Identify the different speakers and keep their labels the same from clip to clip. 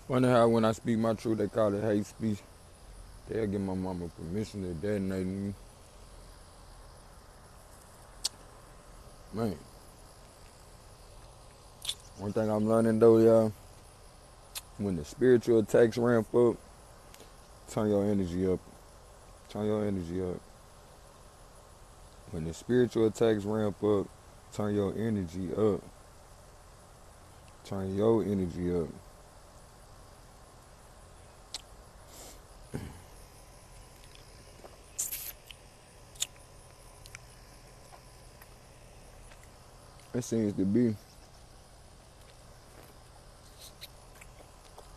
Speaker 1: Wonder how when I speak my truth, they call it hate speech. They'll give my mama permission to detonate me. Man, one thing I'm learning though, y'all, when the spiritual attacks ramp up, turn your energy up. Turn your energy up. When the spiritual attacks ramp up, turn your energy up. Turn your energy up. It seems to be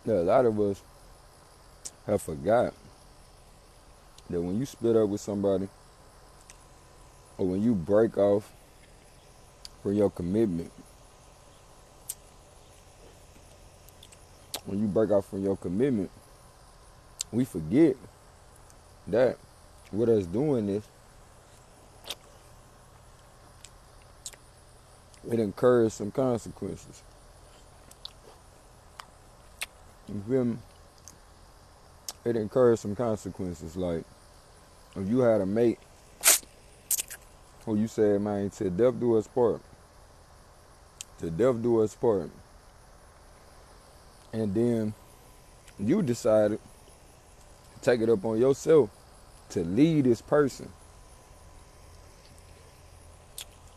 Speaker 1: that a lot of us have forgot that when you split up with somebody or when you break off from your commitment, we forget that with us doing this, it incurs some consequences. You feel me? It incurs some consequences. Like, if you had a mate who you said, man, till death do us part, till death do us part, and then you decided to take it up on yourself to lead this person.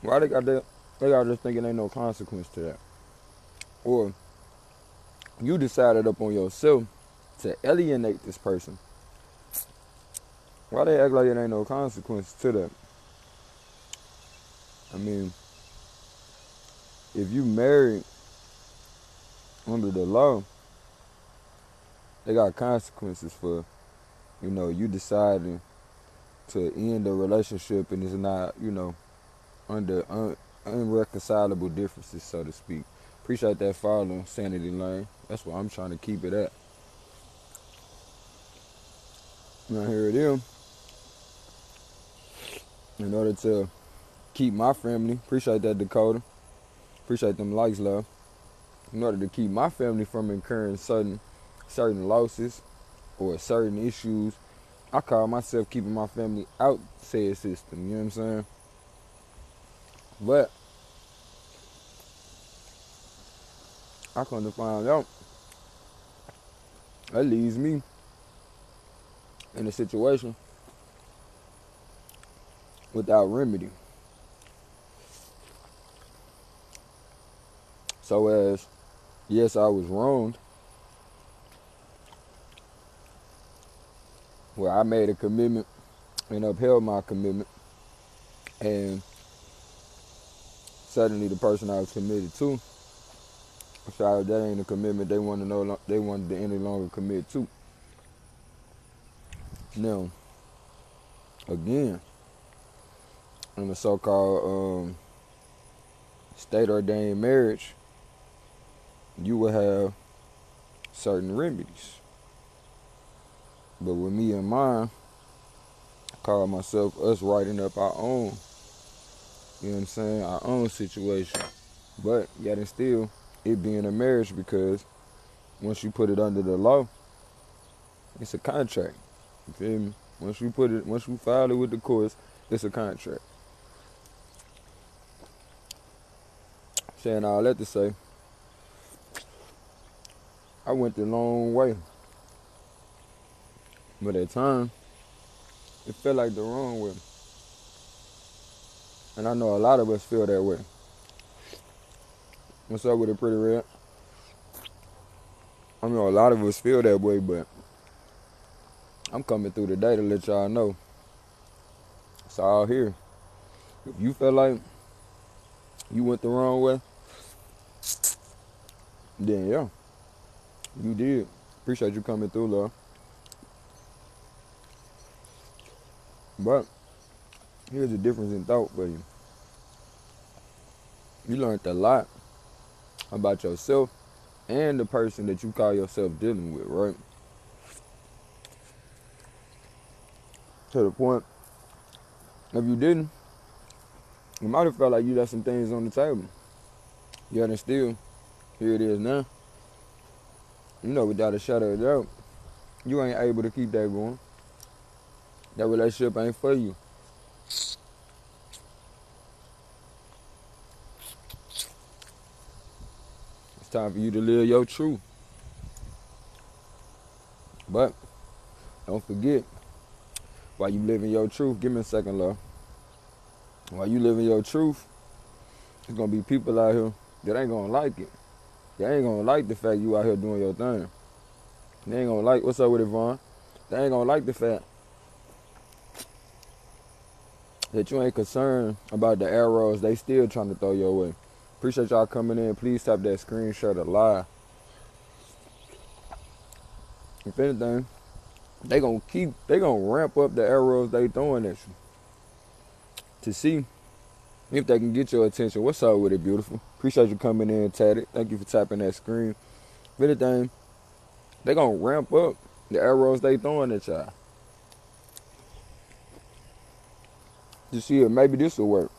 Speaker 1: Why they got that? They got just thinking ain't no consequence to that. Or you decided up on yourself to alienate this person. Why they act like it ain't no consequence to that? I mean, if you married under the law, they got consequences for, you deciding to end the relationship and it's not, under unreconcilable differences, so to speak. Appreciate that follow, Sanity Lane. That's where I'm trying to keep it at. Now here it is. In order to keep my family, appreciate that, Dakota. Appreciate them likes, love. In order to keep my family from incurring certain losses or certain issues, I call myself keeping my family out said system. You know what I'm saying? But I come to find out that leaves me in a situation without remedy. So as, yes, I was wronged, where I made a commitment and upheld my commitment, and suddenly the person I was committed to decided that ain't a commitment they wanted to any longer commit to. Now, again, in the so-called state-ordained marriage, you will have certain remedies. But with me and mine, I call myself us writing up our own, you know what I'm saying, our own situation. But yet and still, it being a marriage, because once you put it under the law, it's a contract. You feel me? Once you file it with the courts, it's a contract. Saying all that to say, I went the long way. But at times, it felt like the wrong way. And I know a lot of us feel that way. What's up with it, Pretty Red? I know a lot of us feel that way, but I'm coming through today to let y'all know it's all here. If you feel like you went the wrong way, then yeah, you did. Appreciate you coming through, love. But here's the difference in thought for you. You learned a lot about yourself and the person that you call yourself dealing with, right? To the point, if you didn't, you might have felt like you left some things on the table. Yet and still, here it is now. without a shadow of a doubt, you ain't able to keep that going. That relationship ain't for you. It's time for you to live your truth. But don't forget, while you living your truth, give me a second, love. While you living your truth, there's gonna be people out here that ain't gonna like it. They ain't gonna like the fact you out here doing your thing. They ain't gonna like, what's up with it, Vaughn? They ain't gonna like the fact that you ain't concerned about the arrows they still trying to throw your way. Appreciate y'all coming in. Please tap that screenshot of live. If anything, they gonna ramp up the arrows they throwing at you to see if they can get your attention. What's up with it, beautiful? Appreciate you coming in, Tatted. Thank you for tapping that screen. If anything, they gonna ramp up the arrows they throwing at y'all to see if maybe this will work.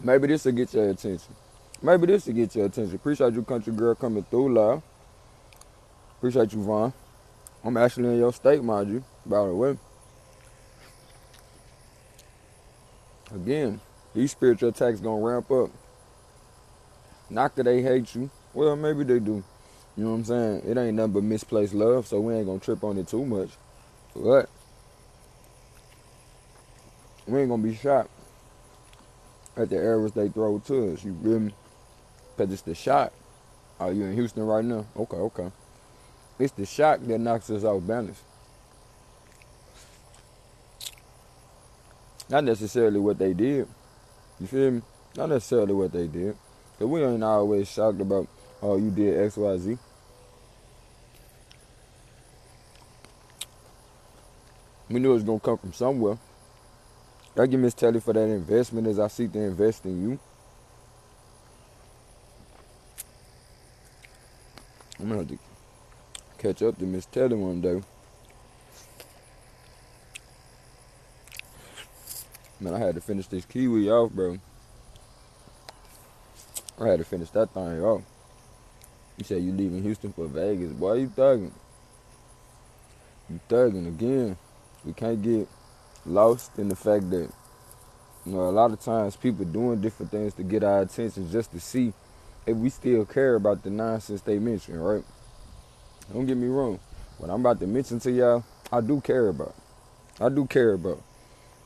Speaker 1: Maybe this will get your attention. Maybe this will get your attention. Appreciate you, country girl, coming through, love. Appreciate you, Vaughn. I'm actually in your state, mind you, by the way. Again, these spiritual attacks gonna ramp up. Not that they hate you. Well, maybe they do. You know what I'm saying? It ain't nothing but misplaced love, so we ain't gonna trip on it too much. But we ain't gonna be shocked at the arrows they throw to us. You feel me? Because it's the shot. Oh, you in Houston right now? Okay. It's the shock that knocks us off balance. Not necessarily what they did. You feel me? Not necessarily what they did. Because we ain't always shocked about, oh, you did X, Y, Z. We knew it was going to come from somewhere. Thank you, Miss Telly, for that investment as I seek to invest in you. I'm going to have to catch up to Miss Telly one day. Man, I had to finish this kiwi off, bro. I had to finish that thing off. You said you leaving Houston for Vegas. Boy, you thugging. You thugging again. We can't get lost in the fact that, you know, a lot of times people doing different things to get our attention just to see if we still care about the nonsense they mention, right? Don't get me wrong. What I'm about to mention to y'all, I do care about.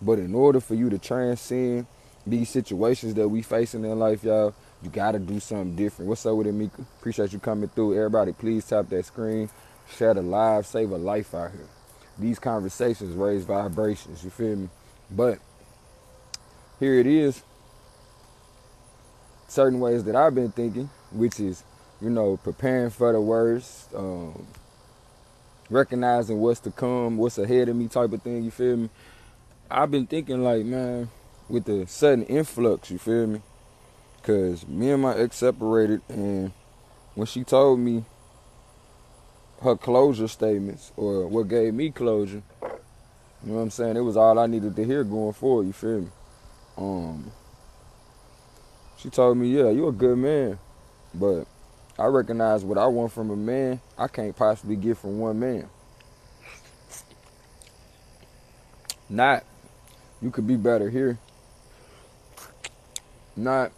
Speaker 1: But in order for you to transcend these situations that we facing in life, y'all, you gotta do something different. What's up with it, Mika? Appreciate you coming through. Everybody, please tap that screen, share the live, save a life out here. These conversations raise vibrations, you feel me? But here it is. Certain ways that I've been thinking, which is, you know, preparing for the worst, recognizing what's to come, what's ahead of me type of thing, you feel me? I've been thinking like, man, with the sudden influx, you feel me? Because me and my ex separated, and when she told me her closure statements, or what gave me closure, you know what I'm saying? It was all I needed to hear going forward, you feel me? She told me, yeah, you're a good man, but I recognize what I want from a man, I can't possibly get from one man. Not, you could be better here. Not,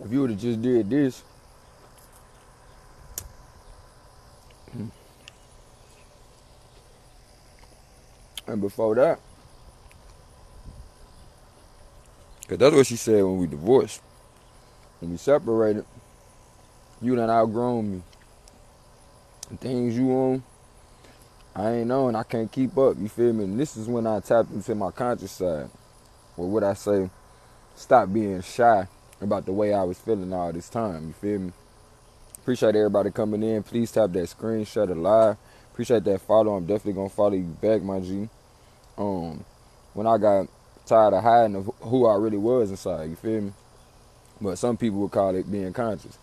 Speaker 1: if you would have just did this. And before that, because that's what she said when we divorced. When we separated, you done outgrown me. The things you on, I ain't on, I can't keep up, you feel me? And this is when I tapped into my conscious side. Or what I say, stop being shy about the way I was feeling all this time, you feel me? Appreciate everybody coming in. Please tap that screenshot of live. Appreciate that follow. I'm definitely gonna follow you back, my G. When I got tired of hiding of who I really was inside, you feel me? But some people would call it being conscious.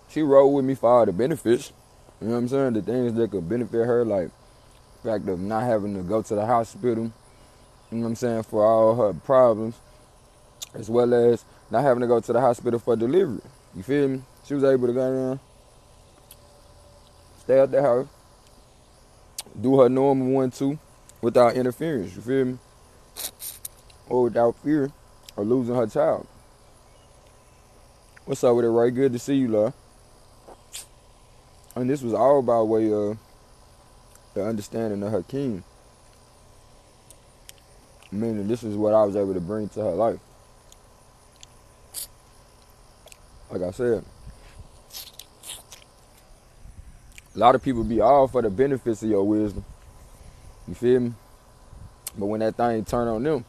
Speaker 1: She rolled with me for all the benefits. You know what I'm saying? The things that could benefit her, like the fact of not having to go to the hospital, you know what I'm saying, for all her problems. as well as not having to go to the hospital for delivery. You feel me? She was able to go down, stay at the house, do her normal 1-2 without interference. You feel me? Or without fear of losing her child. What's up with it, Ray? Good to see you, love. And this was all by way of the understanding of her king. Meaning this is what I was able to bring to her life. Like I said, a lot of people be all for the benefits of your wisdom. You feel me? But when that thing turn on them,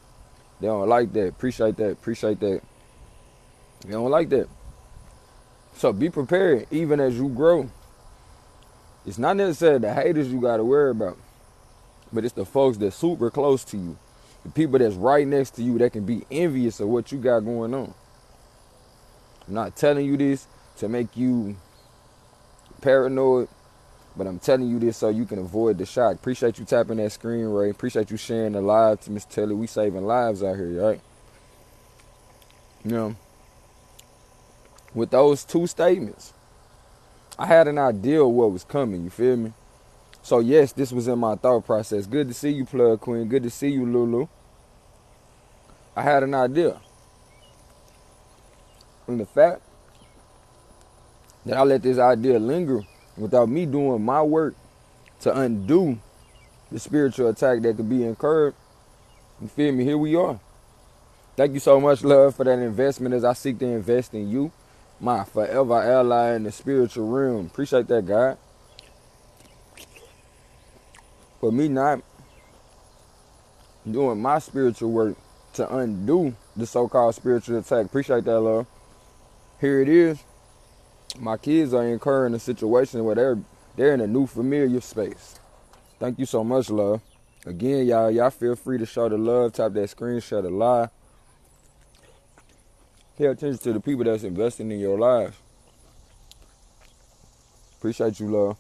Speaker 1: they don't like that. Appreciate that. Appreciate that. They don't like that. So be prepared even as you grow. It's not necessarily the haters you got to worry about, but it's the folks that's super close to you. The people that's right next to you that can be envious of what you got going on. I'm not telling you this to make you paranoid, but I'm telling you this so you can avoid the shock. Appreciate you tapping that screen, Ray. Appreciate you sharing the live to Miss Telly. We saving lives out here, right? You know, with those two statements, I had an idea of what was coming, you feel me? So yes, this was in my thought process. Good to see you, Plug Queen. Good to see you, Lulu. I had an idea. And the fact that I let this idea linger without me doing my work to undo the spiritual attack that could be incurred, you feel me? Here we are. Thank you so much, love, for that investment as I seek to invest in you, my forever ally in the spiritual realm. Appreciate that, God. For me not doing my spiritual work to undo the so-called spiritual attack. Appreciate that, love. Here it is. My kids are incurring a situation where they're in a new familiar space. Thank you so much, love. Again, y'all feel free to show the love, tap that screen, share the live. Pay attention to the people that's investing in your lives. Appreciate you, love.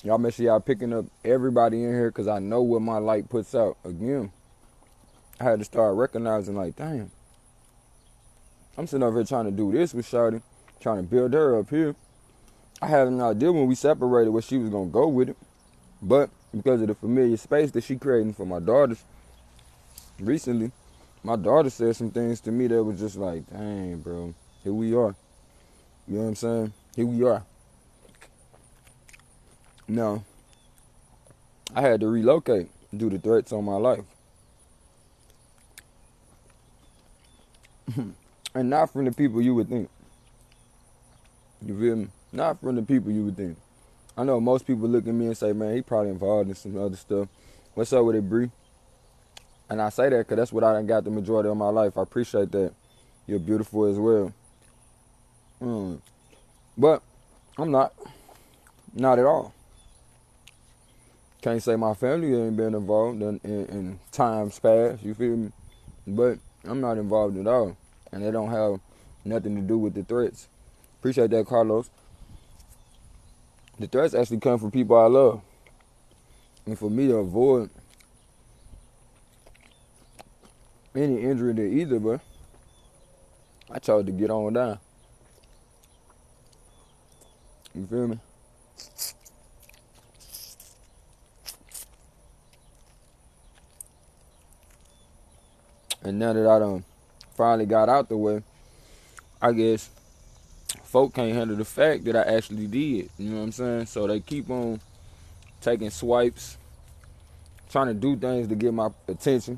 Speaker 1: Y'all make sure y'all picking up everybody in here because I know what my light puts out. Again, I had to start recognizing like, damn, I'm sitting over here trying to do this with Shawty, trying to build her up here. I had an idea when we separated where she was going to go with it. But because of the familiar space that she creating for my daughters, recently, my daughter said some things to me that was just like, dang, bro, here we are. You know what I'm saying? Here we are. Now, I had to relocate due to threats on my life. And not from the people you would think. You feel me? Not from the people you would think. I know most people look at me and say, man, he probably involved in some other stuff. What's up with it, Bree? And I say that because that's what I done got the majority of my life. I appreciate that. You're beautiful as well. But I'm not. Not at all. Can't say my family ain't been involved in times past, you feel me? But I'm not involved at all. And they don't have nothing to do with the threats. Appreciate that, Carlos. The threats actually come from people I love. And for me to avoid any injury to either, but I chose to get on down. You feel me? And now that I done finally got out the way, I guess folk can't handle the fact that I actually did. You know what I'm saying? So they keep on taking swipes, trying to do things to get my attention.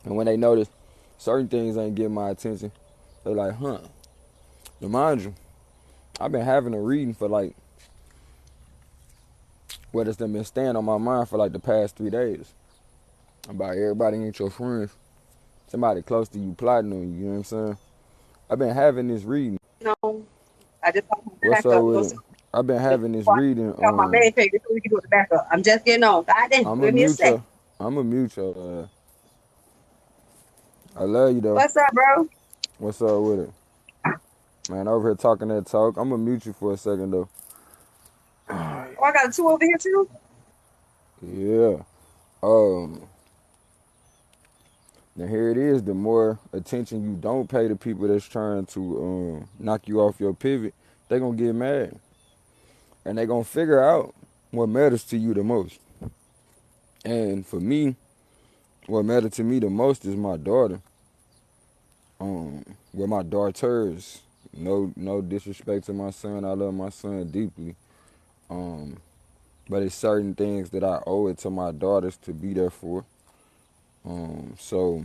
Speaker 1: And when they notice certain things ain't getting my attention, they're like, huh. Now mind you, I've been having a reading for like, what has been staying on my mind for like the past 3 days. About everybody ain't your friends. Somebody close to you plotting on you, you know what I'm saying? I've been having this reading.
Speaker 2: No, I just got my
Speaker 1: What's up
Speaker 2: backup.
Speaker 1: with it? I've been having this reading.
Speaker 2: Got my main page so we can do the backup. I'm just getting on. God damn,
Speaker 1: I'm a
Speaker 2: give me a sec.
Speaker 1: mutual. I'm a mutual. I love you though.
Speaker 2: What's up, bro?
Speaker 1: What's up with it? Man, over here talking that talk. I'm gonna mute you for a second though.
Speaker 2: Oh, I got a two over here too.
Speaker 1: Yeah. Um. And here it is, the more attention you don't pay to people that's trying to knock you off your pivot, they going to get mad. And they going to figure out what matters to you the most. And for me, what matters to me the most is my daughter. Well, my daughters. No disrespect to my son. I love my son deeply. Um, but it's certain things that I owe it to my daughters to be there for. So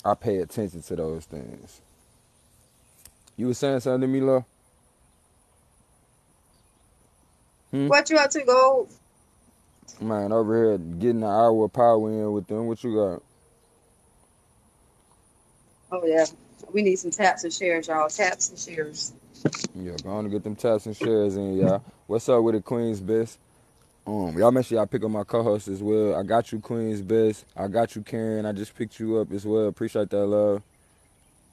Speaker 1: I pay attention to those things. You were saying something to me, love? Hmm?
Speaker 2: What you up to, Gold?
Speaker 1: Man, over here getting an hour of power in with them. What you got?
Speaker 2: Oh yeah, we need some taps and shares, y'all. Taps and shares.
Speaker 1: Yeah, go on to get them taps and shares in, y'all. What's up with the Queen's Best? Y'all make sure y'all pick up my co-host as well. I got you, Queen's Best. I got you, Karen. I just picked you up as well. Appreciate that love.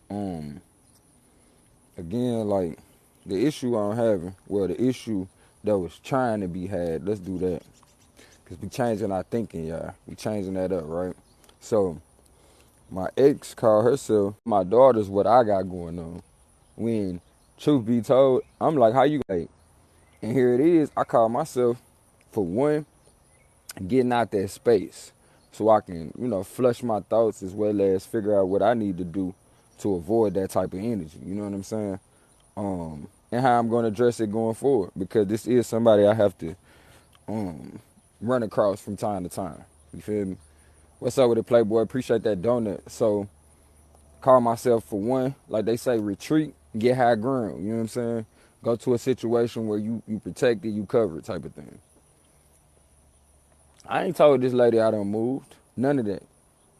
Speaker 1: Um, Again, like the issue I'm having, well, the issue that was trying to be had. Let's do that, cause we changing our thinking, y'all. We changing that up, right? So my ex called herself my daughter's what I got going on. When truth be told, I'm like, how you like? And here it is. I call myself for one getting out that space so I can, flush my thoughts as well as figure out what I need to do to avoid that type of energy. You know what I'm saying? And how I'm going to address it going forward, because this is somebody I have to run across from time to time. You feel me? What's up with it, Playboy? Appreciate that donut. So, call myself for one, like they say, retreat, get high ground. You know what I'm saying? Go to a situation where you protected, you covered type of thing. I ain't told this lady I done moved. None of that.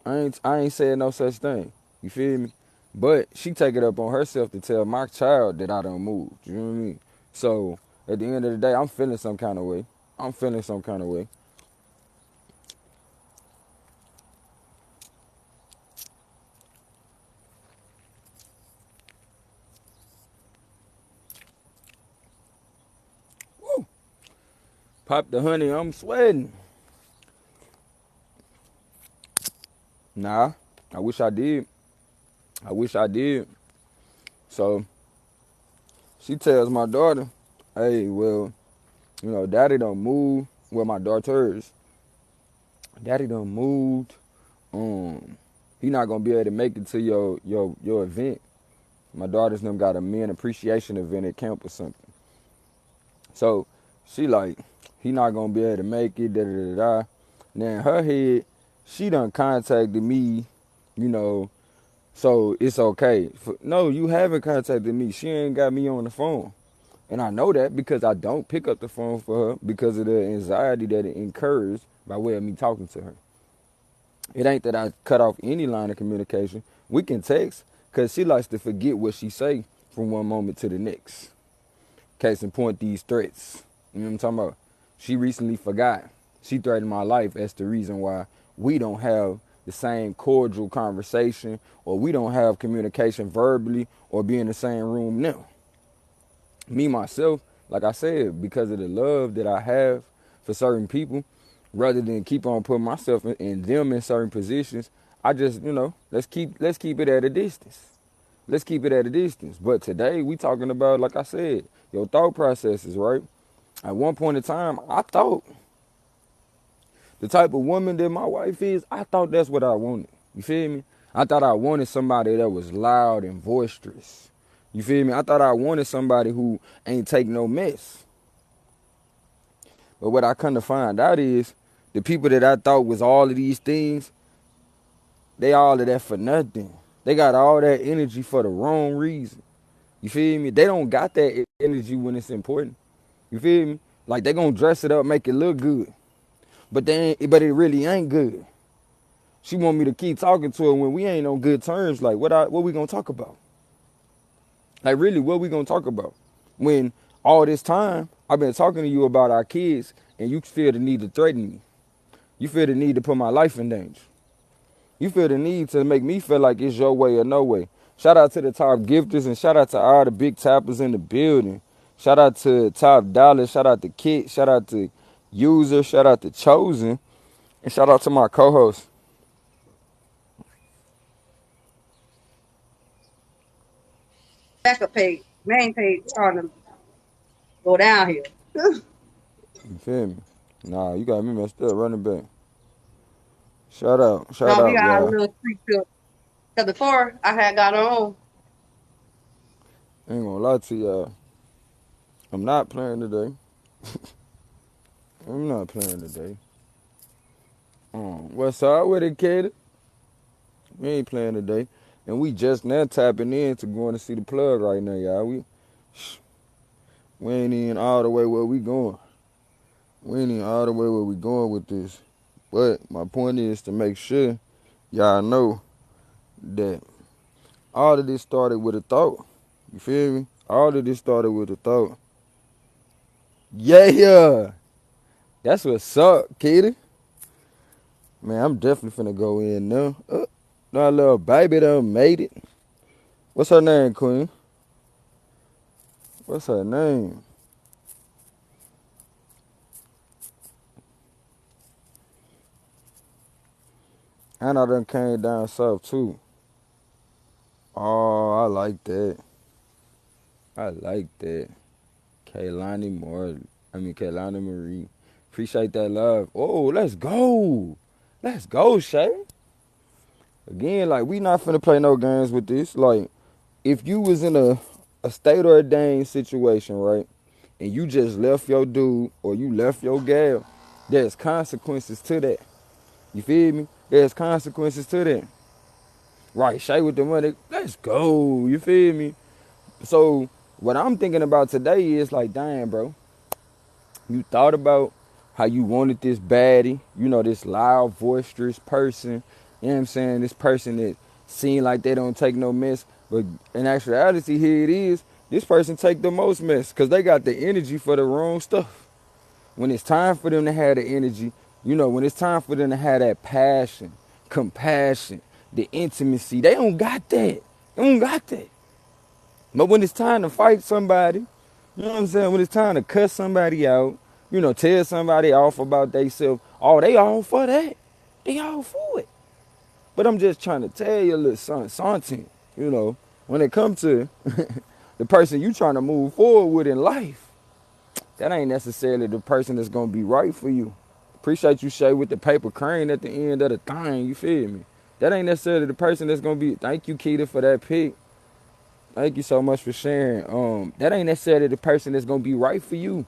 Speaker 1: I ain't said no such thing. You feel me? But she take it up on herself to tell my child that I done moved. You know what I mean? So at the end of the day, I'm feeling some kind of way. I'm feeling some kind of way. Woo! Pop the honey, I'm sweating. Nah, I wish I did. I wish I did. So she tells my daughter, hey, well, daddy done moved. Well, my daughters, daddy done moved. He not gonna be able to make it to your event. My daughters them got a men appreciation event at camp or something. So she like, he not gonna be able to make it, da da da da. Now in her head, she done contacted me, you know, so it's okay. No, you haven't contacted me. She ain't got me on the phone. And I know that because I don't pick up the phone for her because of the anxiety that it incurs by way of me talking to her. It ain't that I cut off any line of communication. We can text because she likes to forget what she say from one moment to the next. Case in point, these threats. You know what I'm talking about? She recently forgot. She threatened my life as the reason why we don't have the same cordial conversation, or we don't have communication verbally or be in the same room now. Me, myself, like I said, because of the love that I have for certain people, rather than keep on putting myself in them in certain positions, I just, let's keep it at a distance. Let's keep it at a distance. But today we talking about, like I said, your thought processes, right? At one point in time, I thought the type of woman that my wife is, I thought that's what I wanted. You feel me? I thought I wanted somebody that was loud and boisterous. You feel me? I thought I wanted somebody who ain't take no mess. But what I come to find out is the people that I thought was all of these things, they all of that for nothing. They got all that energy for the wrong reason. You feel me? They don't got that energy when it's important. You feel me? Like they gonna dress it up, make it look good. But it really ain't good. She want me to keep talking to her when we ain't on good terms. Like what we gonna talk about? Like really, what we gonna talk about? When all this time I've been talking to you about our kids and you feel the need to threaten me. You feel the need to put my life in danger. You feel the need to make me feel like it's your way or no way. Shout out to the top gifters and shout out to all the big tappers in the building. Shout out to Top Dollar. Shout out to Kit. Shout out to User. Shout out to Chosen. And shout out to my co-host.
Speaker 2: backup page, main page starting to go down here.
Speaker 1: You feel me? Nah, you got me messed up, running back. Shout
Speaker 2: No, we
Speaker 1: out,
Speaker 2: got a
Speaker 1: y'all.
Speaker 2: little streak to it. Cause before I had got on.
Speaker 1: Ain't gonna lie to y'all. I'm not playing today. I'm not playing today. What's up with it, kid? We ain't playing today. And we just now tapping in to going to see the plug right now, y'all. We ain't even all the way where we going. We ain't even all the way where we going with this. But my point is to make sure y'all know that all of this started with a thought. You feel me? All of this started with a thought. Yeah! That's what's up, Kitty. Man, I'm definitely finna go in now. My little baby done made it. What's her name, Queen? What's her name? And I done came down south too. Oh, I like that. I like that. Kaylani Marie. Appreciate that love. Oh, let's go. Let's go, Shay. Again, like, we not finna play no games with this. Like, if you was in a state ordained situation, right, and you just left your dude or you left your gal, there's consequences to that. You feel me? There's consequences to that. Right, Shay with the money. Let's go. You feel me? So what I'm thinking about today is like, damn, bro, you thought about how you wanted this baddie, you know, this loud, boisterous person, you know what I'm saying? This person that seem like they don't take no mess, but in actuality, here it is, this person take the most mess because they got the energy for the wrong stuff. When it's time for them to have the energy, you know, when it's time for them to have that passion, compassion, the intimacy, they don't got that. They don't got that. But when it's time to fight somebody, you know what I'm saying? When it's time to cuss somebody out, you know, tell somebody off about themselves, oh, they all for that. They all for it. But I'm just trying to tell you a little something, you know, when it comes to the person you trying to move forward with in life, that ain't necessarily the person that's going to be right for you. Appreciate you, Shay, with the paper crane at the end of the thing, you feel me? That ain't necessarily the person that's going to be, thank you, Keita, for that pick. Thank you so much for sharing. That ain't necessarily the person that's gonna be right for you.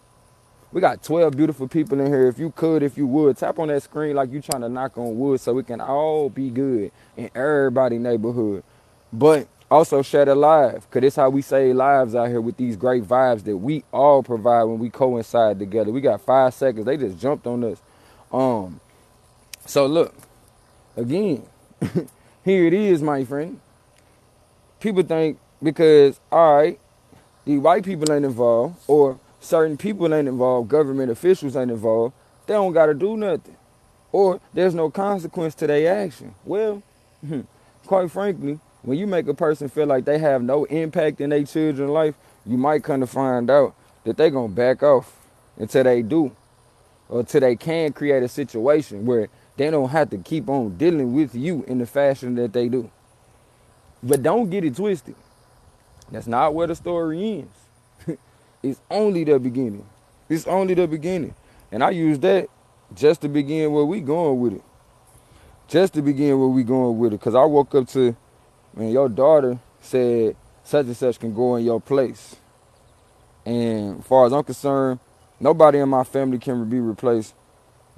Speaker 1: We got 12 beautiful people in here. If you would, tap on that screen like you trying to knock on wood so we can all be good in everybody's neighborhood. But also share the live, cause it's how we save lives out here with these great vibes that we all provide when we coincide together. We got 5 seconds. They just jumped on us. So look, again, here it is, my friend. People think because, all right, these white people ain't involved or certain people ain't involved, government officials ain't involved, they don't got to do nothing. Or there's no consequence to their action. Well, quite frankly, when you make a person feel like they have no impact in their children's life, you might kind of find out that they going to back off until they do. Or until they can create a situation where they don't have to keep on dealing with you in the fashion that they do. But don't get it twisted. That's not where the story ends. It's only the beginning. It's only the beginning. And I use that just to begin where we going with it. Just to begin where we going with it. Because I woke up to, man, your daughter said such and such can go in your place. And as far as I'm concerned, nobody in my family can be replaced.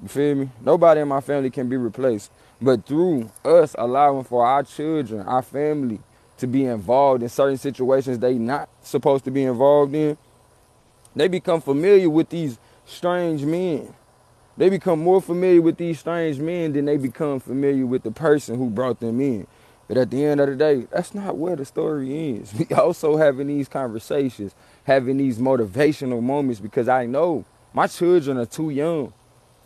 Speaker 1: You feel me? Nobody in my family can be replaced. But through us allowing for our children, our family, to be involved in certain situations they not supposed to be involved in, they become familiar with these strange men. They become more familiar with these strange men than they become familiar with the person who brought them in. But at the end of the day, that's not where the story ends. We also having these conversations, having these motivational moments because I know my children are too young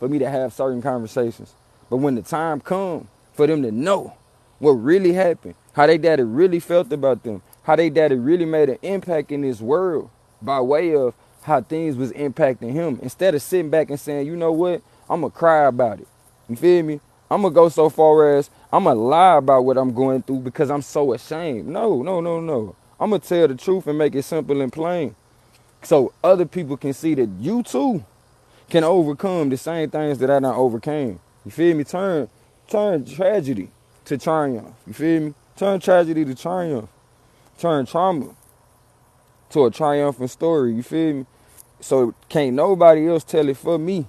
Speaker 1: for me to have certain conversations. But when the time comes for them to know what really happened, how they daddy really felt about them, how they daddy really made an impact in this world by way of how things was impacting him, instead of sitting back and saying, you know what, I'm going to cry about it. You feel me? I'm going to go so far as I'm going to lie about what I'm going through because I'm so ashamed. No, no, no, no. I'm going to tell the truth and make it simple and plain so other people can see that you too can overcome the same things that I done overcame. You feel me? Turn tragedy to triumph. You feel me? Turn tragedy to triumph. Turn trauma to a triumphant story. You feel me? So can't nobody else tell it for me.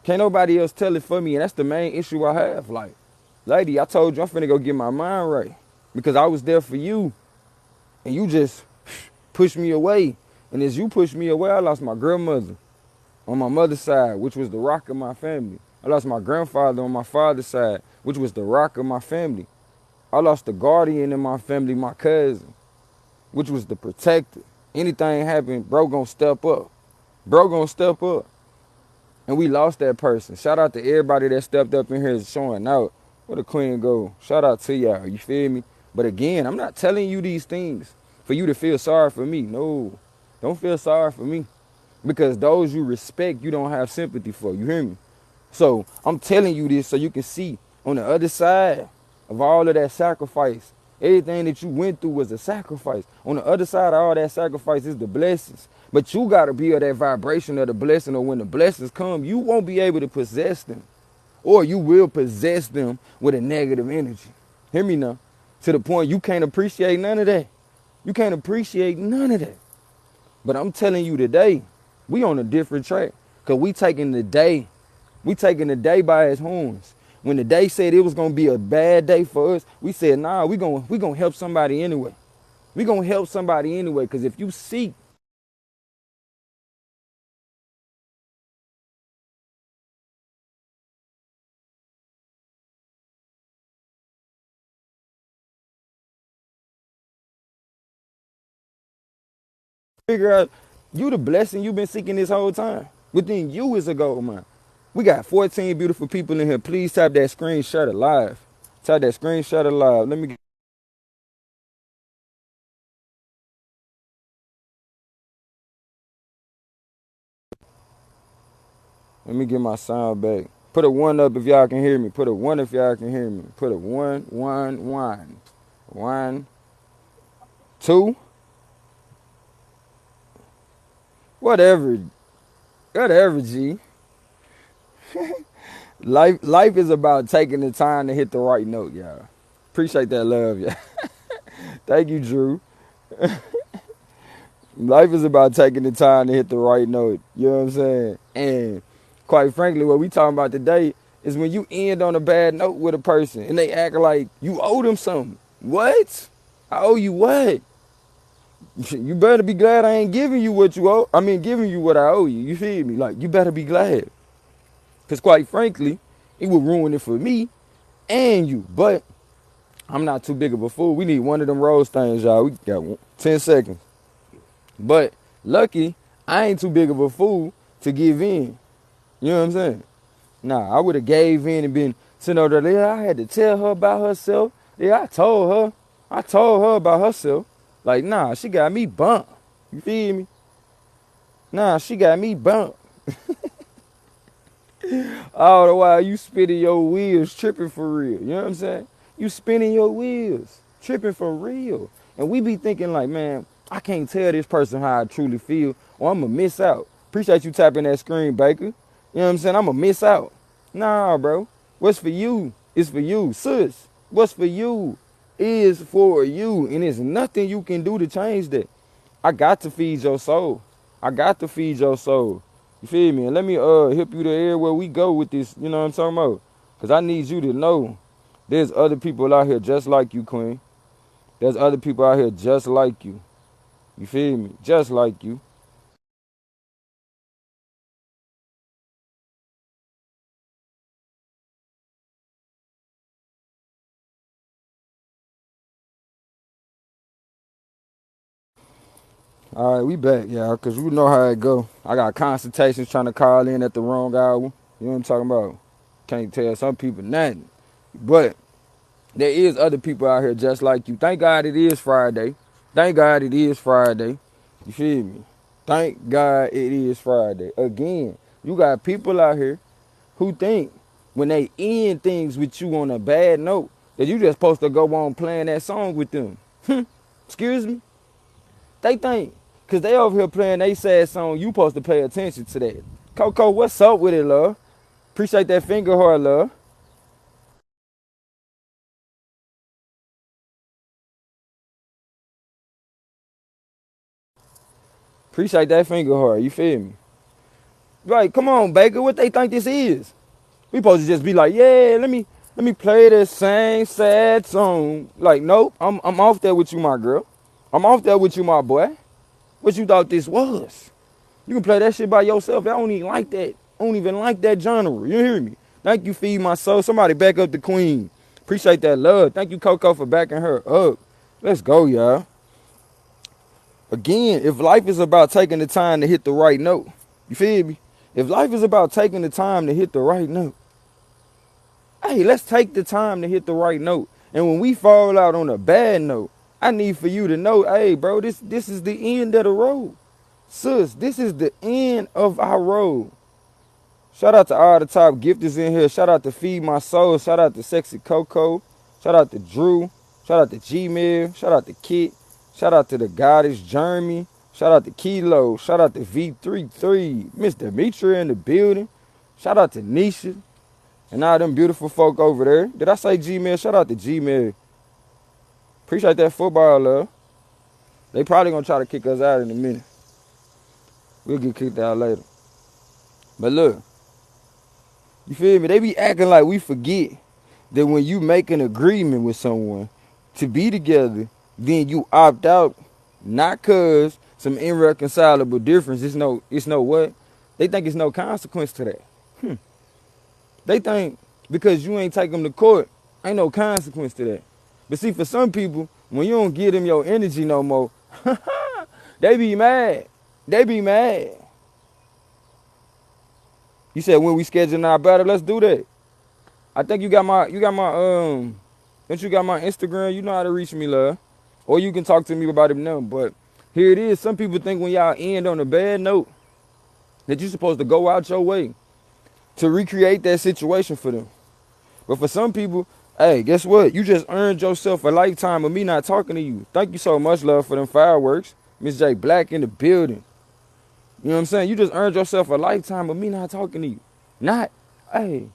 Speaker 1: Can't nobody else tell it for me. And that's the main issue I have. Like, lady, I told you I'm finna go get my mind right. Because I was there for you. And you just pushed me away. And as you pushed me away, I lost my grandmother on my mother's side, which was the rock of my family. I lost my grandfather on my father's side, which was the rock of my family. I lost the guardian in my family, my cousin, which was the protector. Anything happened, bro gonna step up. Bro gonna step up. And we lost that person. Shout out to everybody that stepped up in here showing out. Where the queen go? Shout out to y'all, you feel me? But again, I'm not telling you these things for you to feel sorry for me. No, don't feel sorry for me. Because those you respect, you don't have sympathy for. You hear me? So I'm telling you this so you can see on the other side of all of that sacrifice, everything that you went through was a sacrifice. On the other side of all that sacrifice is the blessings. But you got to be of that vibration of the blessing, or when the blessings come, you won't be able to possess them. Or you will possess them with a negative energy. Hear me now? To the point you can't appreciate none of that. You can't appreciate none of that. But I'm telling you today, we on a different track. Because we taking the day by its horns. When the day said it was gonna be a bad day for us, we said, nah, we gonna help somebody anyway. We gonna help somebody anyway. Because if you seek, figure out you the blessing you've been seeking this whole time. Within you is a gold mine. We got 14 beautiful people in here. Please tap that screenshot alive. Tap that screenshot alive. Let me get my sound back. Put a one up if y'all can hear me. Put a one if y'all can hear me. Put a one, one, one. One, two, whatever. Whatever, G. Life is about taking the time to hit the right note, y'all. Appreciate that love, y'all. Thank you, Drew. Life is about taking the time to hit the right note. You know what I'm saying? And quite frankly, what we talking about today is when you end on a bad note with a person and they act like you owe them something. What? I owe you what? You better be glad I ain't giving you what you owe. I mean, giving you what I owe you. You feel me? Like, you better be glad. Because quite frankly, it will ruin it for me and you. But I'm not too big of a fool. We need one of them rose things, y'all. We got 10 seconds. But lucky, I ain't too big of a fool to give in. You know what I'm saying? Nah, I would have gave in and been sitting over there. I had to tell her about herself. Yeah, I told her. I told her about herself. Like, nah, she got me bumped. You feel me? Nah, she got me bumped. All the while you spinning your wheels, tripping for real. You know what I'm saying? You spinning your wheels, tripping for real. And we be thinking like, man, I can't tell this person how I truly feel, or I'm going to miss out. Appreciate you tapping that screen, Baker. You know what I'm saying? I'm going to miss out. Nah, bro. What's for you is for you. Sis, what's for you is for you. And there's nothing you can do to change that. I got to feed your soul. I got to feed your soul. You feel me? And let me hip you to air where we go with this, you know what I'm talking about? Because I need you to know there's other people out here just like you, Queen. There's other people out here just like you. You feel me? Just like you. All right, we back, y'all, because you know how it go. I got consultations trying to call in at the wrong hour. You know what I'm talking about? Can't tell some people nothing. But there is other people out here just like you. Thank God it is Friday. Thank God it is Friday. You feel me? Thank God it is Friday. Again, you got people out here who think when they end things with you on a bad note that you just supposed to go on playing that song with them. Excuse me? They think, because they over here playing they sad song, you supposed to pay attention to that. Coco, what's up with it, love? Appreciate that finger heart, love. Appreciate that finger heart, you feel me? Right, come on, Baker, what they think this is? We supposed to just be like, yeah, let me play this same sad song. Like, nope, I'm off there with you, my girl. I'm off there with you, my boy. What you thought this was? You can play that shit by yourself. I don't even like that. I don't even like that genre. You hear me? Thank you, Feed My Soul. Somebody back up the queen. Appreciate that love. Thank you, Coco, for backing her up. Let's go, y'all. Again, if life is about taking the time to hit the right note, you feel me? If life is about taking the time to hit the right note, hey, let's take the time to hit the right note. And when we fall out on a bad note, I need for you to know, hey, bro, this is the end of the road. Sis, this is the end of our road. Shout out to all the top gifters in here. Shout out to Feed My Soul. Shout out to Sexy Coco. Shout out to Drew. Shout out to G-Mill. Shout out to Kit. Shout out to the Goddess Jeremy. Shout out to Kilo. Shout out to V33. Miss Demetria in the building. Shout out to Nisha. And all them beautiful folk over there. Did I say G-Mill? Shout out to G-Mill. Appreciate that football, love. They probably gonna try to kick us out in a minute. We'll get kicked out later. But look, you feel me? They be acting like we forget that when you make an agreement with someone to be together, then you opt out, not cause some irreconcilable difference. It's no what? They think it's no consequence to that. They think because you ain't take them to court, ain't no consequence to that. But see, for some people, when you don't give them your energy no more, they be mad. They be mad. You said when we scheduling our battle, let's do that. I think you got my don't you got my Instagram? You know how to reach me, love. Or you can talk to me about it now. But here it is. Some people think when y'all end on a bad note that you're supposed to go out your way to recreate that situation for them. But for some people, hey, guess what? You just earned yourself a lifetime of me not talking to you. Thank you so much, love, for them fireworks. Miss J Black in the building. You know what I'm saying? You just earned yourself a lifetime of me not talking to you. Not, hey,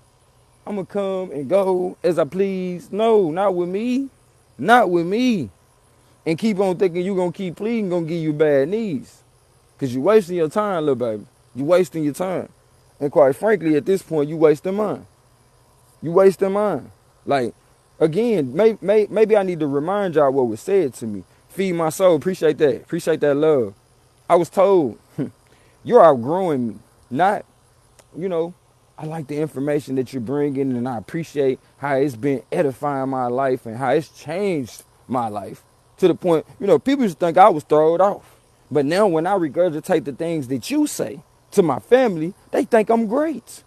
Speaker 1: I'm going to come and go as I please. No, not with me. Not with me. And keep on thinking you going to keep pleading, going to give you bad knees. Because you wasting your time, little baby. You wasting your time. And quite frankly, at this point, you wasting mine. You wasting mine. Like, again, maybe I need to remind y'all what was said to me. Feed my soul. Appreciate that. Appreciate that love. I was told, you're outgrowing me. Not, I like the information that you're bringing, and I appreciate how it's been edifying my life and how it's changed my life to the point, people used to think I was thrown off. But now when I regurgitate the things that you say to my family, they think I'm great.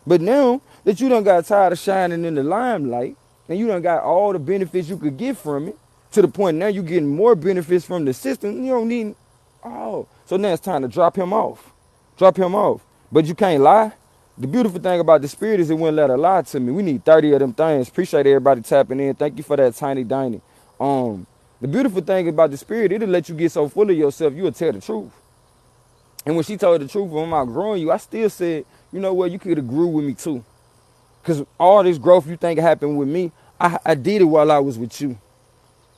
Speaker 1: But now that you done got tired of shining in the limelight and you done got all the benefits you could get from it, to the point now you're getting more benefits from the system, you don't need, so now it's time to drop him off. Drop him off. But you can't lie. The beautiful thing about the spirit is it wouldn't let her lie to me. We need 30 of them things. Appreciate everybody tapping in. Thank you for that tiny dining. The beautiful thing about the spirit, it'll let you get so full of yourself, you'll tell the truth. And when she told the truth, when I'm outgrowing you, I still said, you know what, you could have grew with me too. Because all this growth you think happened with me, I did it while I was with you.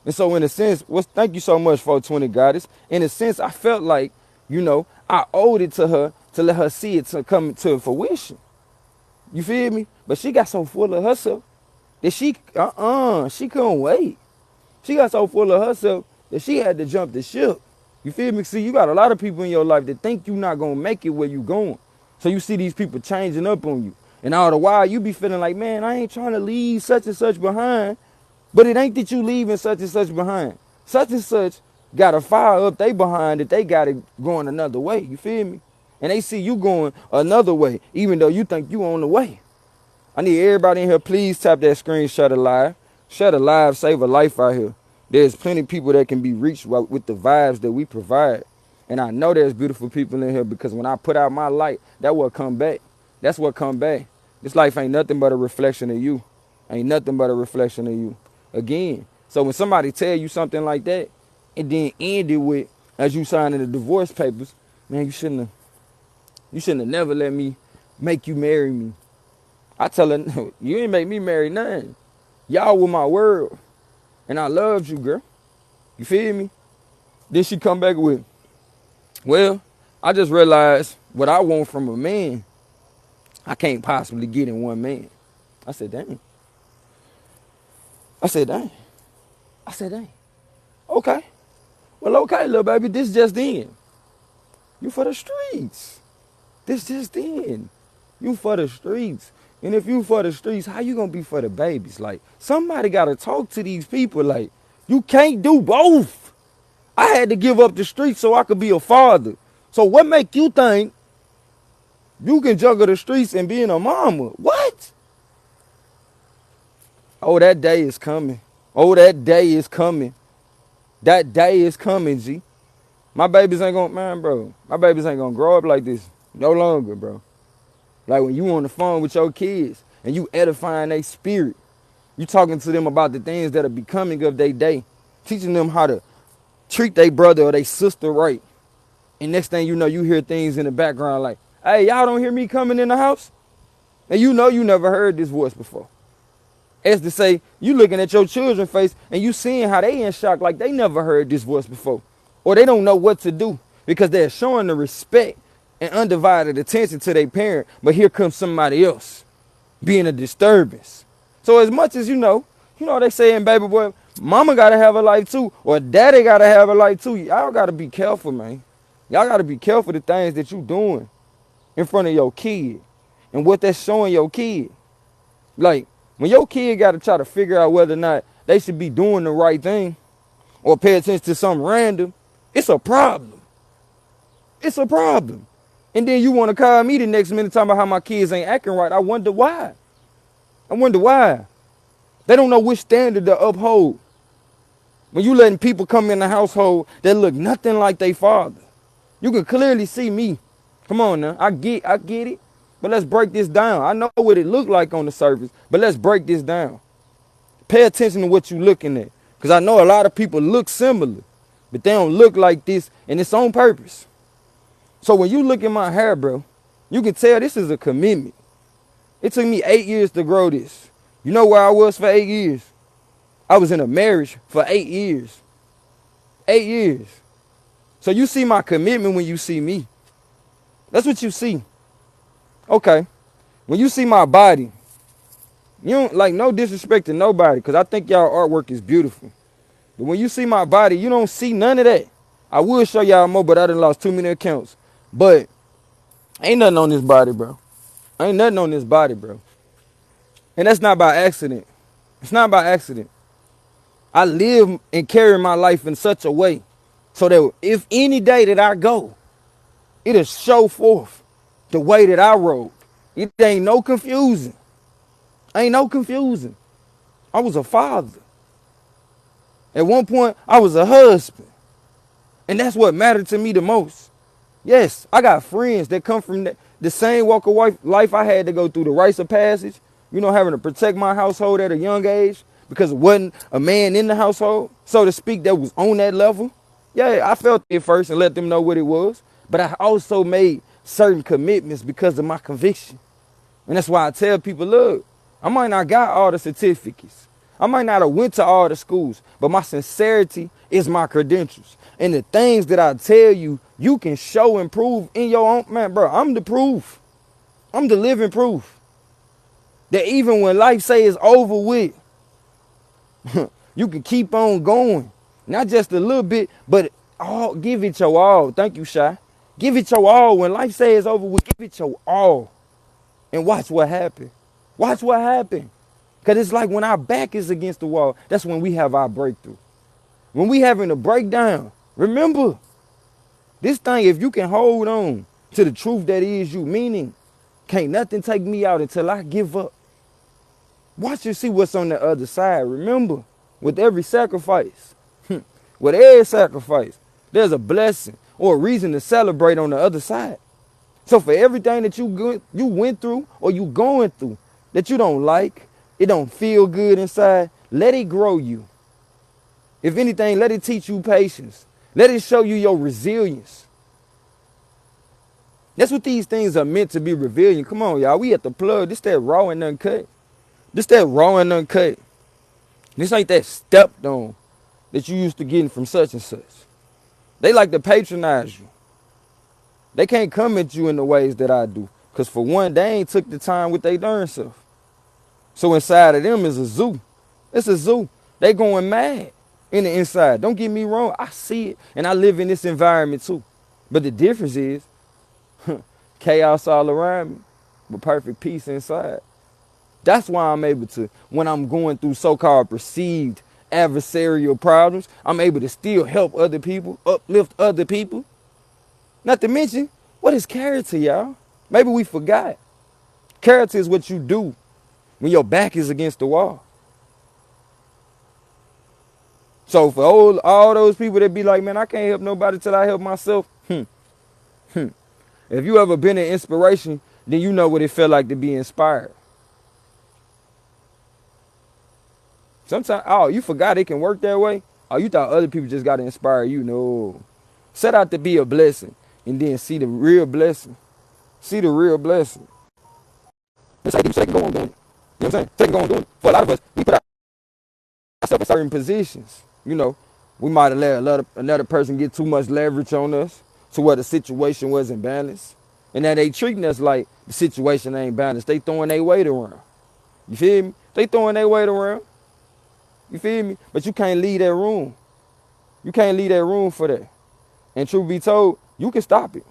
Speaker 1: And so in a sense, thank you so much, 420 Goddess. In a sense, I felt like, I owed it to her to let her see it to come to fruition. You feel me? But she got so full of herself that she couldn't wait. She got so full of herself that she had to jump the ship. You feel me? See, you got a lot of people in your life that think you're not going to make it where you going. So you see these people changing up on you. And all the while, you be feeling like, man, I ain't trying to leave such and such behind. But it ain't that you leaving such and such behind. Such and such got a fire up they behind that they got it going another way. You feel me? And they see you going another way, even though you think you on the way. I need everybody in here, please tap that screen, shut it live. Shut it live, save a life out here. There's plenty of people that can be reached with the vibes that we provide. And I know there's beautiful people in here because when I put out my light, that will come back. That's what come back. This life ain't nothing but a reflection of you. Ain't nothing but a reflection of you. Again. So when somebody tell you something like that, and then ended with, as you signing the divorce papers, man, you shouldn't have never let me make you marry me. I tell her, no, you ain't make me marry nothing. Y'all were my world, and I loved you, girl. You feel me? Then she come back with, well, I just realized what I want from a man, I can't possibly get in one man. I said, dang. I said, dang. I said, dang. Okay. Well, okay, little baby, this just in. You for the streets. This just in. You for the streets. And if you for the streets, how you gonna be for the babies? Like, somebody gotta talk to these people. Like, you can't do both. I had to give up the streets so I could be a father. So what make you think you can juggle the streets and being a mama? What? Oh, that day is coming. Oh, that day is coming. That day is coming, G. My babies ain't gonna, man, bro. My babies ain't gonna grow up like this no longer, bro. Like when you on the phone with your kids and you edifying their spirit, you talking to them about the things that are becoming of their day, teaching them how to treat their brother or their sister right. And next thing you know, you hear things in the background like, hey, y'all don't hear me coming in the house? And you know you never heard this voice before. As to say, you looking at your children's face and you seeing how they in shock like they never heard this voice before. Or they don't know what to do because they're showing the respect and undivided attention to their parent. But here comes somebody else being a disturbance. So as much as you know they saying, baby boy, mama got to have a life too. Or daddy got to have a life too. Y'all got to be careful, man. Y'all got to be careful the things that you doing in front of your kid and what that's showing your kid. Like, when your kid got to try to figure out whether or not they should be doing the right thing or pay attention to something random, it's a problem. It's a problem. And then you want to call me the next minute talking about how my kids ain't acting right. I wonder why. I wonder why. They don't know which standard to uphold. When you letting people come in the household that look nothing like their father, you can clearly see me. Come on now. I get it. But let's break this down. I know what it looked like on the surface, but let's break this down. Pay attention to what you're looking at. Because I know a lot of people look similar, but they don't look like this, and it's on purpose. So when you look at my hair, bro, you can tell this is a commitment. It took me 8 years to grow this. You know where I was for 8 years? I was in a marriage for 8 years. 8 years. So you see my commitment when you see me. That's what you see. Okay. When you see my body, you don't, like, no disrespect to nobody, because I think y'all artwork is beautiful. But when you see my body, you don't see none of that. I would show y'all more, but I done lost too many accounts. But ain't nothing on this body, bro. Ain't nothing on this body, bro. And that's not by accident. It's not by accident. I live and carry my life in such a way so that if any day that I go, it'll show forth the way that I rode. It ain't no confusing. Ain't no confusing. I was a father. At one point, I was a husband. And that's what mattered to me the most. Yes, I got friends that come from the same walk of life I had to go through, the rites of passage, having to protect my household at a young age because it wasn't a man in the household, so to speak, that was on that level. Yeah, I felt it first and let them know what it was. But I also made certain commitments because of my conviction. And that's why I tell people, look, I might not got all the certificates. I might not have went to all the schools, but my sincerity is my credentials. And the things that I tell you, you can show and prove in your own, man, bro, I'm the proof. I'm the living proof. That even when life say it's over with, you can keep on going. Not just a little bit, but give it your all. Thank you, Shy. Give it your all. When life say it's over with, give it your all. And watch what happens. Watch what happens. Because it's like when our back is against the wall, that's when we have our breakthrough. When we having a breakdown, remember, this thing, if you can hold on to the truth that is you, meaning, can't nothing take me out until I give up. Watch and see what's on the other side. Remember, with every sacrifice, with every sacrifice, there's a blessing or a reason to celebrate on the other side. So for everything that you went through or you going through that you don't like, it don't feel good inside, let it grow you. If anything, let it teach you patience. Let it show you your resilience. That's what these things are meant to be, revealing. Come on, y'all. We at the plug. This that raw and uncut. This that raw and uncut. This ain't that stepped on that you used to getting from such and such. They like to patronize you. They can't come at you in the ways that I do. Because for one, they ain't took the time with their darn self. So inside of them is a zoo. It's a zoo. They going mad in the inside. Don't get me wrong. I see it. And I live in this environment too. But the difference is chaos all around me, but perfect peace inside. That's why I'm able to, when I'm going through so-called perceived adversarial problems, I'm able to still help other people, uplift other people. Not to mention, what is character, y'all? Maybe we forgot. Character is what you do when your back is against the wall. So for all those people that be like, man, I can't help nobody till I help myself. If you ever been an inspiration, then you know what it felt like to be inspired. Sometimes, oh, you forgot it can work that way? Oh, you thought other people just got to inspire you. No. Set out to be a blessing and then see the real blessing. See the real blessing. Let's say go on doing it. You know what I'm saying? Take go on doing it. For a lot of us, we put ourselves in certain positions. You know, we might have let another person get too much leverage on us to where the situation wasn't balanced. And now they treating us like the situation ain't balanced. They throwing their weight around. You feel me? They throwing their weight around. You feel me? But you can't leave that room. You can't leave that room for that. And truth be told, you can stop it.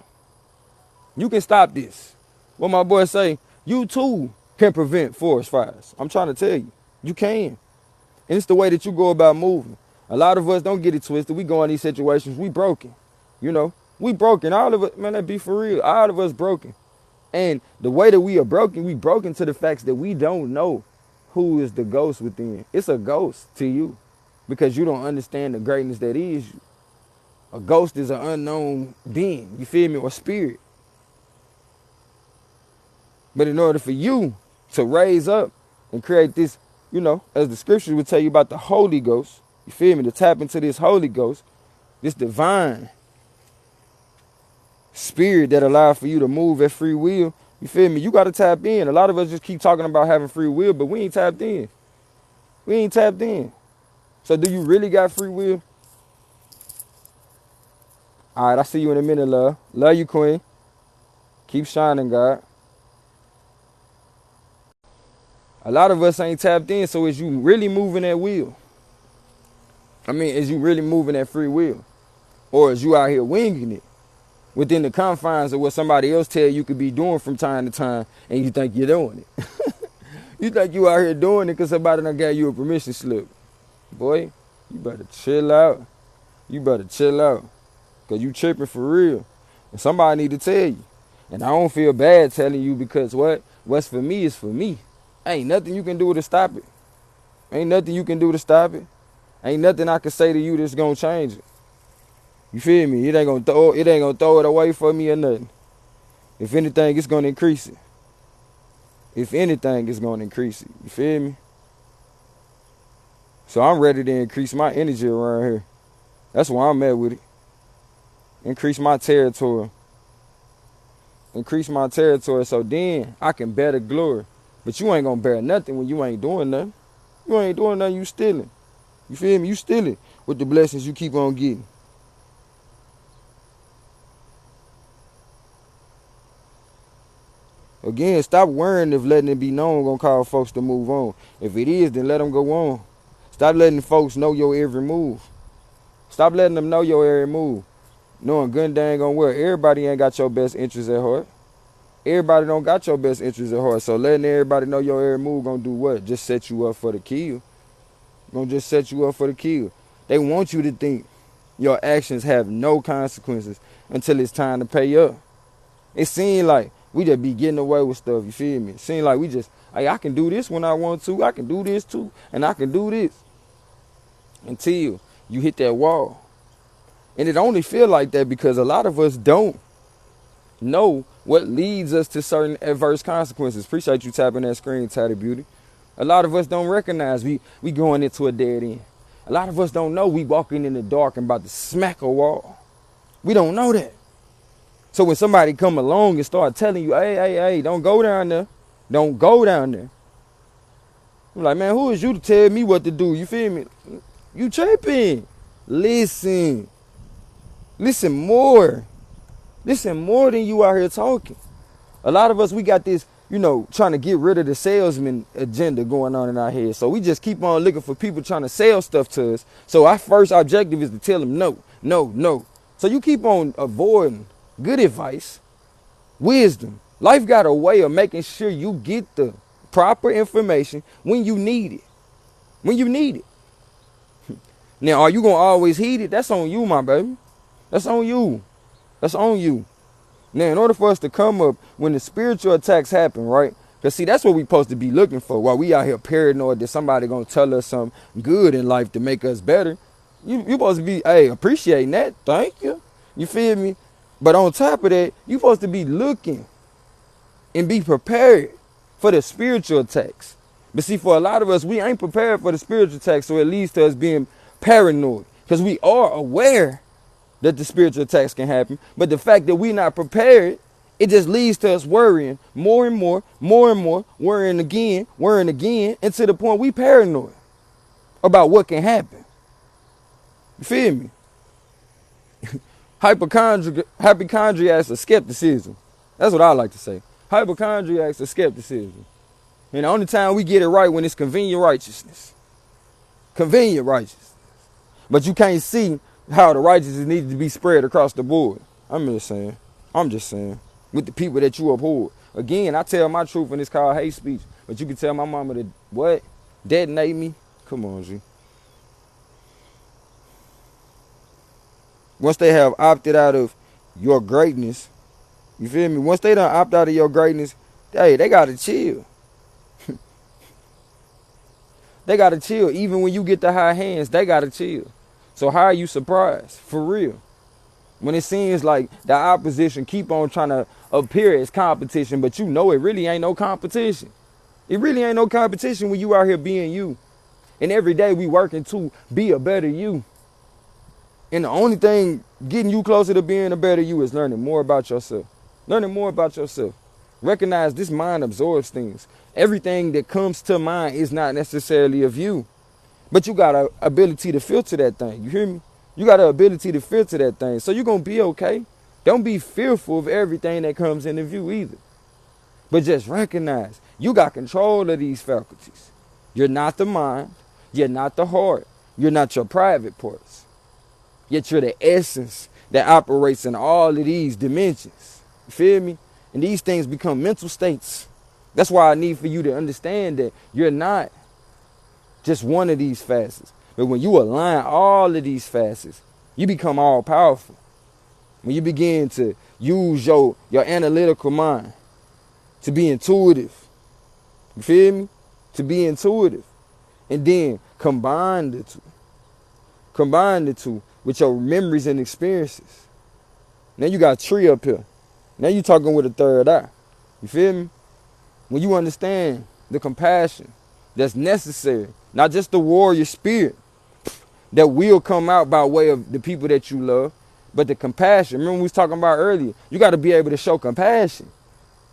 Speaker 1: You can stop this. What my boy say, you too can prevent forest fires. I'm trying to tell you, you can. And it's the way that you go about moving. A lot of us don't get it twisted. We go in these situations, we broken. You know, we broken. All of us, man, that be for real. All of us broken. And the way that we are broken, we broken to the facts that we don't know who is the ghost within. It's a ghost to you because you don't understand the greatness that is you. A ghost is an unknown being, you feel me, or spirit. But in order for you to raise up and create this, you know, as the scriptures would tell you about the Holy Ghost, you feel me, to tap into this Holy Ghost, this divine spirit that allows for you to move at free will, you feel me, you got to tap in. A lot of us just keep talking about having free will, but we ain't tapped in. We ain't tapped in. So do you really got free will? All right, I see you in a minute, love. Love you, queen. Keep shining, God. A lot of us ain't tapped in, so is you really moving that will? I mean, is you really moving that free will? Or is you out here winging it within the confines of what somebody else tell you could be doing from time to time, and you think you're doing it? You think you out here doing it because somebody done gave you a permission slip. Boy, you better chill out. You better chill out. Because you tripping for real. And somebody need to tell you. And I don't feel bad telling you because what's for me is for me. Ain't nothing you can do to stop it. Ain't nothing you can do to stop it. Ain't nothing I can say to you that's gonna change it. You feel me? It ain't gonna throw it away for me or nothing. If anything, it's gonna increase it. If anything, it's gonna increase it. You feel me? So I'm ready to increase my energy around here. That's where I'm at with it. Increase my territory. Increase my territory so then I can bear the glory. But you ain't gonna bear nothing when you ain't doing nothing. You ain't doing nothing, you stealing. You feel me? You stealing with the blessings you keep on getting. Again, stop worrying if letting it be known gonna cause folks to move on. If it is, then let them go on. Stop letting folks know your every move. Stop letting them know your every move. Knowing good and dang on well, everybody ain't got your best interests at heart. Everybody don't got your best interests at heart. So letting everybody know your every move gonna do what? Just set you up for the kill. Gonna just set you up for the kill. They want you to think your actions have no consequences until it's time to pay up. It seems like we just be getting away with stuff, you feel me? It seems like we just, hey, I can do this when I want to. I can do this too. And I can do this. Until you hit that wall. And it only feel like that because a lot of us don't know what leads us to certain adverse consequences. Appreciate you tapping that screen, Tatty Beauty. A lot of us don't recognize we going into a dead end. A lot of us don't know we walking in the dark and about to smack a wall. We don't know that. So when somebody come along and start telling you, hey, don't go down there. Don't go down there. I'm like, man, who is you to tell me what to do? You feel me? You tripping. Listen. Listen more. Listen more than you out here talking. A lot of us, we got this, trying to get rid of the salesman agenda going on in our head. So we just keep on looking for people trying to sell stuff to us. So our first objective is to tell them no, no, no. So you keep on avoiding good advice, wisdom. Life got a way of making sure you get the proper information when you need it. When you need it. Now, are you going to always heed it? That's on you, my baby. That's on you. That's on you. Now, in order for us to come up when the spiritual attacks happen, right? Because, see, that's what we supposed to be looking for. While we out here paranoid that somebody going to tell us something good in life to make us better. You supposed to be, hey, appreciating that. Thank you. You feel me? But on top of that, you supposed to be looking and be prepared for the spiritual attacks. But see, for a lot of us, we ain't prepared for the spiritual attacks, so it leads to us being paranoid. Because we are aware that the spiritual attacks can happen. But the fact that we're not prepared, it just leads to us worrying more and more, worrying again, and to the point we paranoid about what can happen. You feel me? Hypochondriacs are skepticism. That's what I like to say. Hypochondriacs are skepticism. And the only time we get it right when it's convenient righteousness. Convenient righteousness. But you can't see how the righteousness needs to be spread across the board. I'm just saying. With the people that you abhor. Again, I tell my truth and it's called hate speech. But you can tell my mama to, what? Detonate me? Come on, G. Once they have opted out of your greatness, you feel me? Once they done opt out of your greatness, hey, they gotta chill. They gotta chill. Even when you get the high hands, they gotta chill. So how are you surprised? For real. When it seems like the opposition keep on trying to appear as competition, but you know it really ain't no competition. It really ain't no competition when you out here being you. And every day we working to be a better you. And the only thing getting you closer to being a better you is learning more about yourself. Learning more about yourself. Recognize this mind absorbs things. Everything that comes to mind is not necessarily of you. But you got an ability to filter that thing. You hear me? You got an ability to filter that thing. So you're going to be okay. Don't be fearful of everything that comes into view either. But just recognize you got control of these faculties. You're not the mind. You're not the heart. You're not your private parts. Yet you're the essence that operates in all of these dimensions. You feel me? And these things become mental states. That's why I need for you to understand that you're not just one of these facets. But when you align all of these facets, you become all powerful. When you begin to use your analytical mind to be intuitive. You feel me? To be intuitive. And then combine the two. Combine the two with your memories and experiences. Now you got a tree up here. Now you talking with a third eye. You feel me? When you understand the compassion that's necessary, not just the warrior spirit that will come out by way of the people that you love, but the compassion. Remember we was talking about earlier, you got to be able to show compassion.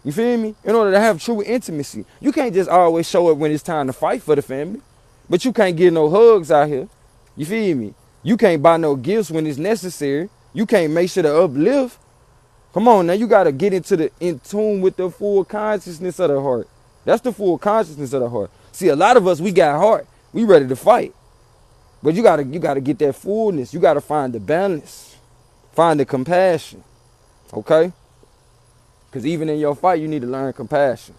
Speaker 1: You feel me? In order to have true intimacy. You can't just always show up when it's time to fight for the family, but you can't get no hugs out here. You feel me? You can't buy no gifts when it's necessary. You can't make sure to uplift. Come on now, you got to get in tune with the full consciousness of the heart. That's the full consciousness of the heart. See, a lot of us, we got heart. We ready to fight. But you gotta get that fullness. You gotta find the balance. Find the compassion. Okay? Because even in your fight, you need to learn compassion.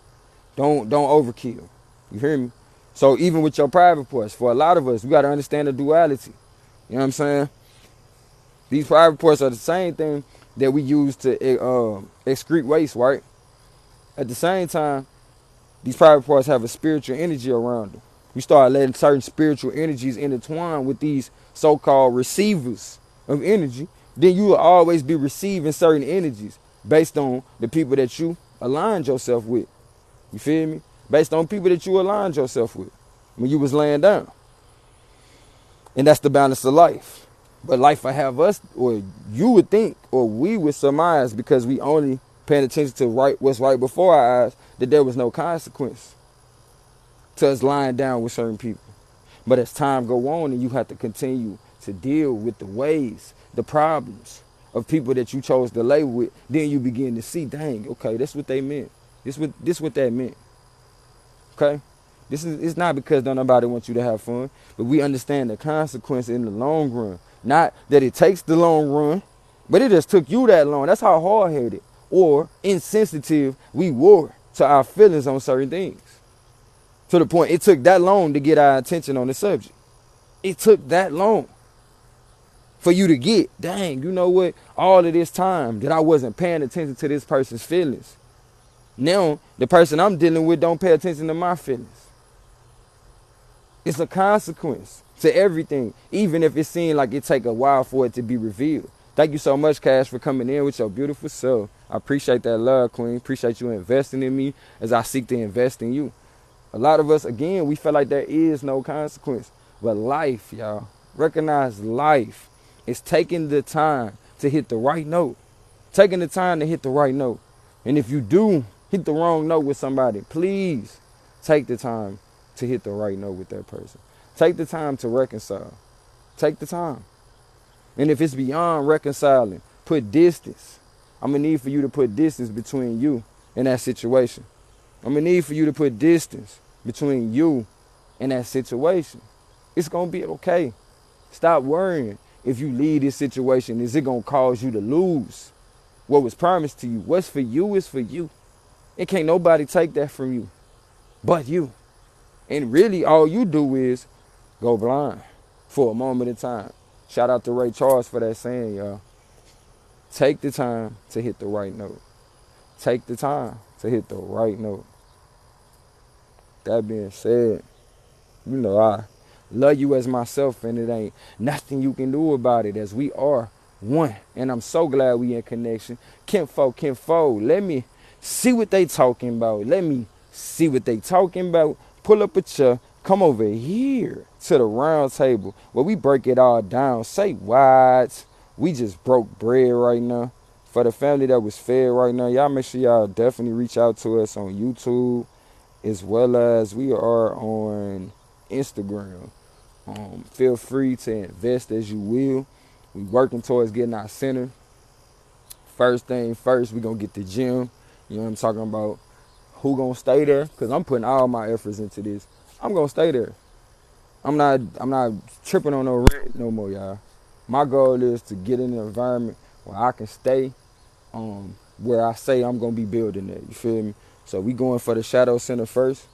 Speaker 1: Don't overkill. You hear me? So even with your private parts, for a lot of us, we gotta understand the duality. You know what I'm saying? These private parts are the same thing that we use to excrete waste, right? At the same time, these private parts have a spiritual energy around them. You start letting certain spiritual energies intertwine with these so-called receivers of energy, then you will always be receiving certain energies based on the people that you aligned yourself with. You feel me? Based on people that you aligned yourself with when you was laying down. And that's the balance of life. But life will have us, or you would think, or we would surmise, because we only paying attention to what's right before our eyes, that there was no consequence to us lying down with certain people. But as time go on and you have to continue to deal with the ways, the problems of people that you chose to lay with, then you begin to see, dang, okay, that's what they meant. This what that meant. Okay? It's not because don't nobody want you to have fun, but we understand the consequence in the long run. Not that it takes the long run, but it just took you that long. That's how hard-headed or insensitive we were to our feelings on certain things. To the point it took that long to get our attention on the subject. It took that long for you to get, dang, you know what? All of this time that I wasn't paying attention to this person's feelings. Now, the person I'm dealing with don't pay attention to my feelings. It's a consequence to everything, even if it seemed like it take a while for it to be revealed. Thank you so much, Cash, for coming in with your beautiful self. I appreciate that love, Queen. Appreciate you investing in me as I seek to invest in you. A lot of us, again, we feel like there is no consequence. But life, y'all, recognize life is taking the time to hit the right note. Taking the time to hit the right note. And if you do hit the wrong note with somebody, please take the time to hit the right note with that person. Take the time to reconcile. Take the time. And if it's beyond reconciling, put distance. I'm going to need for you to put distance between you and that situation. I'm going to need for you to put distance between you and that situation. It's going to be okay. Stop worrying. If you leave this situation, is it going to cause you to lose what was promised to you? What's for you is for you. And can't nobody take that from you but you. And really all you do is go blind for a moment in time. Shout out to Ray Charles for that saying, y'all. Take the time to hit the right note. Take the time to hit the right note. That being said, you know I love you as myself, and it ain't nothing you can do about it, as we are one. And I'm so glad we in connection. Kinfolk, let me see what they talking about. Let me see what they talking about. Pull up a chair. Come over here to the round table where we break it all down. Say what? We just broke bread right now. For the family that was fed right now, y'all make sure y'all definitely reach out to us on YouTube, as well as we are on Instagram. Feel free to invest as you will. We working towards getting our center. First thing first, we gonna get the gym. You know what I'm talking about? Who gonna stay there? Cause I'm putting all my efforts into this. I'm gonna stay there. I'm not tripping on no rent no more, y'all. My goal is to get in an environment where I can stay, where I say I'm gonna be building it. You feel me? So we going for the Shadow Center first.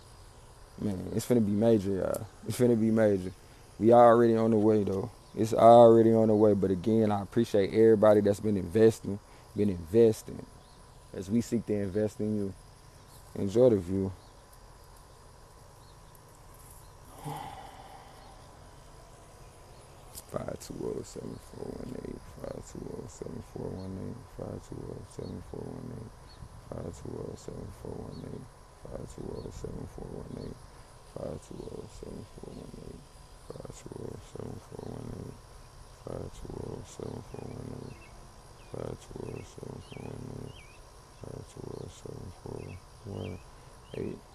Speaker 1: Man, it's finna be major, y'all. It's finna be major. We already on the way, though. It's already on the way. But again, I appreciate everybody that's been investing as we seek to invest in you. Enjoy the view. 520-7418, 520-7418, 520-7418, 520-7418, 520-7418, 520-7418, 520-7418, 520-7418, 520-7418, 520-7418.